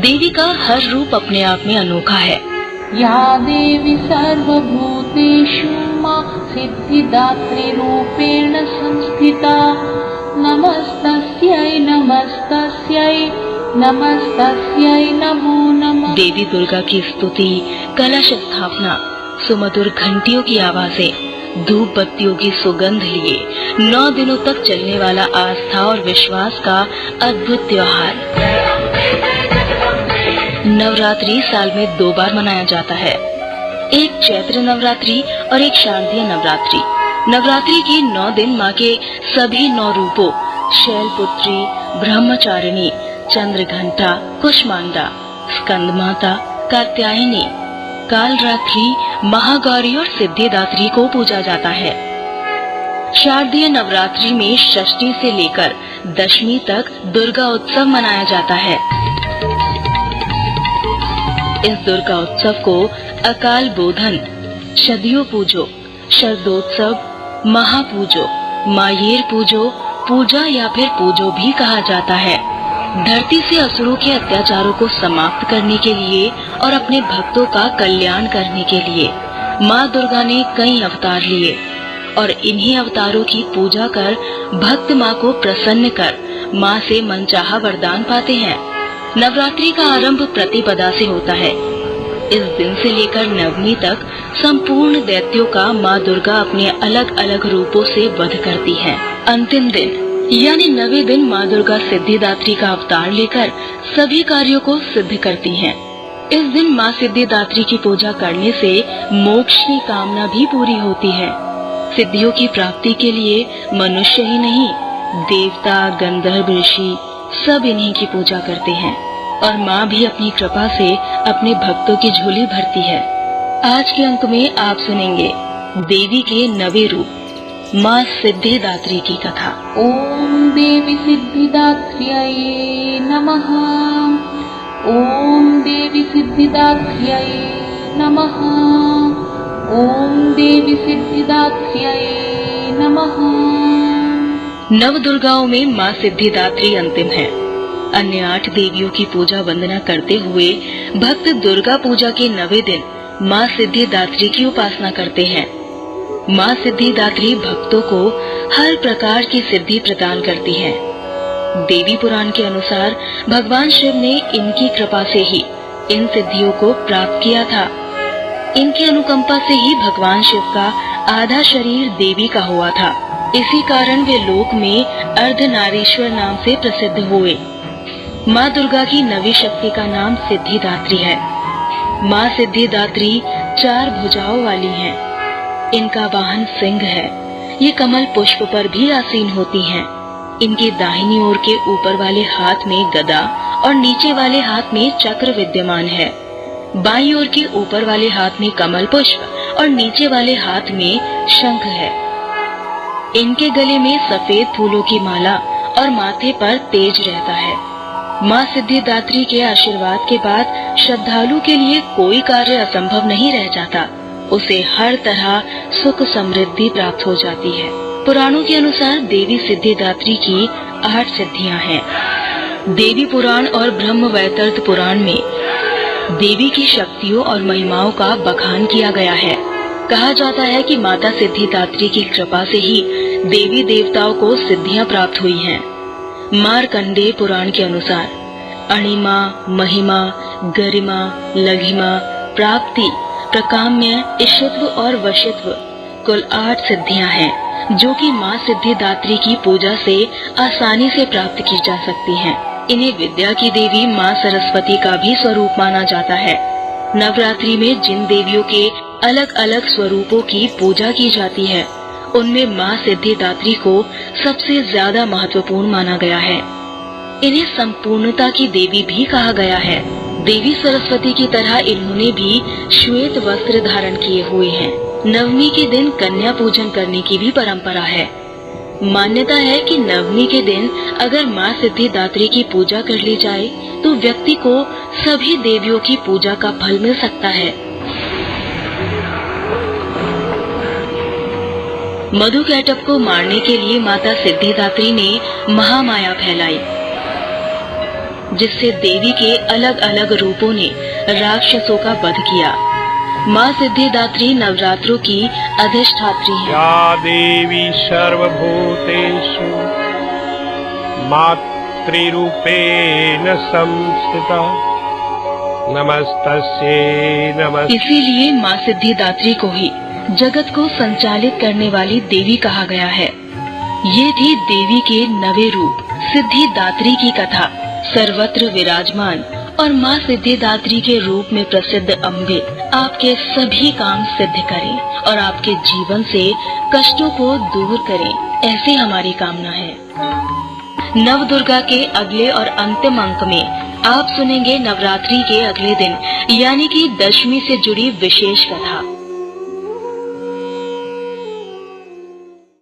देवी का हर रूप अपने आप में अनोखा है। या देवी सर्वभूतेषु मां सिद्धिदात्री रूपेण संस्थिता नमस्तस्यै नमस्तस्यै नमस्तस्यै नमो नमः। देवी दुर्गा की स्तुति, कलश स्थापना, सुमधुर घंटियों की आवाजें, धूप बत्तियों की सुगंध लिए 9 दिनों तक चलने वाला आस्था और विश्वास का अद्भुत त्योहार। नवरात्रि साल में 2 बार मनाया जाता है, एक चैत्र नवरात्रि और एक शारदीय नवरात्रि। नवरात्रि के 9 दिन माँ के सभी 9 रूपों शैलपुत्री, ब्रह्मचारिणी, चंद्रघंटा, कुष्मांडा, स्कंदमाता, कात्यायनी, कालरात्रि, महागौरी और सिद्धिदात्री को पूजा जाता है। शारदीय नवरात्रि में षष्ठी से लेकर दशमी तक दुर्गा उत्सव मनाया जाता है। इस दुर्गा उत्सव को अकाल बोधन, शदियो पूजो, शरदोत्सव, महापूजो, मायेर पूजो, पूजा या फिर पूजो भी कहा जाता है। धरती से असुरों के अत्याचारों को समाप्त करने के लिए और अपने भक्तों का कल्याण करने के लिए माँ दुर्गा ने कई अवतार लिए और इन्हीं अवतारों की पूजा कर भक्त माँ को प्रसन्न कर माँ से मनचाहा वरदान पाते हैं। नवरात्रि का आरंभ प्रतिपदा से होता है। इस दिन से लेकर नवमी तक संपूर्ण दैत्यों का माँ दुर्गा अपने अलग अलग रूपों से वध करती है। अंतिम दिन यानी 9वें दिन माँ दुर्गा सिद्धिदात्री का अवतार लेकर सभी कार्यों को सिद्ध करती हैं। इस दिन माँ सिद्धिदात्री की पूजा करने से मोक्ष की कामना भी पूरी होती है। सिद्धियों की प्राप्ति के लिए मनुष्य ही नहीं, देवता, गंधर्व, ऋषि सब इन्हीं की पूजा करते हैं और माँ भी अपनी कृपा से अपने भक्तों की झोली भरती है। आज के अंक में आप सुनेंगे देवी के 9वें रूप माँ सिद्धिदात्री की कथा। ओम देवी सिद्धिदात्र्यै नमः। ओम देवी सिद्धिदात्र्यै नमः। ओम देवी सिद्धिदात्र्यै नमः। नव दुर्गाओं में माँ सिद्धिदात्री अंतिम है। अन्य 8 देवियों की पूजा वंदना करते हुए भक्त दुर्गा पूजा के 9वें दिन माँ सिद्धिदात्री की उपासना करते हैं। माँ सिद्धिदात्री भक्तों को हर प्रकार की सिद्धि प्रदान करती है। देवी पुराण के अनुसार भगवान शिव ने इनकी कृपा से ही इन सिद्धियों को प्राप्त किया था। इनकी अनुकंपा से ही भगवान शिव का आधा शरीर देवी का हुआ था। इसी कारण वे लोक में अर्धनारीश्वर नाम से प्रसिद्ध हुए। माँ दुर्गा की 9वीं शक्ति का नाम सिद्धिदात्री है। माँ सिद्धिदात्री 4 भुजाओं वाली हैं। इनका वाहन सिंह है। ये कमल पुष्प पर भी आसीन होती हैं। इनकी दाहिनी ओर के ऊपर वाले हाथ में गदा और नीचे वाले हाथ में चक्र विद्यमान है। बाईं ओर के ऊपर वाले हाथ में कमल पुष्प और नीचे वाले हाथ में शंख है। इनके गले में सफेद फूलों की माला और माथे पर तेज रहता है। माँ सिद्धिदात्री के आशीर्वाद के बाद श्रद्धालु के लिए कोई कार्य असंभव नहीं रह जाता। उसे हर तरह सुख समृद्धि प्राप्त हो जाती है। पुराणों के अनुसार देवी सिद्धिदात्री की 8 सिद्धियां हैं। देवी पुराण और ब्रह्म वैवर्त पुराण में देवी की शक्तियों और महिमाओं का बखान किया गया है। कहा जाता है कि माता सिद्धिदात्री की कृपा से ही देवी देवताओं को सिद्धियां प्राप्त हुई हैं। मार्कंडेय पुराण के अनुसार अणिमा, महिमा, गरिमा, लघिमा, प्राप्ति, प्रकाम्य, इष्टत्व और वशित्व कुल 8 सिद्धियां हैं जो कि माँ सिद्धिदात्री की पूजा से आसानी से प्राप्त की जा सकती हैं। इन्हें विद्या की देवी माँ सरस्वती का भी स्वरूप माना जाता है। नवरात्रि में जिन देवियों के अलग अलग स्वरूपों की पूजा की जाती है उनमें माँ सिद्धिदात्री को सबसे ज्यादा महत्वपूर्ण माना गया है। इन्हें संपूर्णता की देवी भी कहा गया है। देवी सरस्वती की तरह इन्होंने भी श्वेत वस्त्र धारण किए हुए हैं। नवमी के दिन कन्या पूजन करने की भी परंपरा है। मान्यता है कि नवमी के दिन अगर माँ सिद्धिदात्री की पूजा कर ली जाए तो व्यक्ति को सभी देवियों की पूजा का फल मिल सकता है। मधुकैटभ को मारने के लिए माता सिद्धिदात्री ने महामाया फैलाई। जिससे देवी के अलग अलग रूपों ने राक्षसों का वध किया। माँ सिद्धिदात्री नवरात्रों की अधिष्ठात्री है। या देवी सर्वभूतेषु मातृरूपेण संस्थिता नमस्तस्यै नमस्ते। इसीलिए माँ सिद्धिदात्री को ही जगत को संचालित करने वाली देवी कहा गया है। ये थी देवी के नवे रूप सिद्धिदात्री की कथा। सर्वत्र विराजमान और माँ सिद्धिदात्री के रूप में प्रसिद्ध अम्बे आपके सभी काम सिद्ध करें और आपके जीवन से कष्टों को दूर करें, ऐसी हमारी कामना है। नव दुर्गा के अगले और अंतिम अंक में आप सुनेंगे नवरात्रि के अगले दिन यानी कि दशमी से जुड़ी विशेष कथा।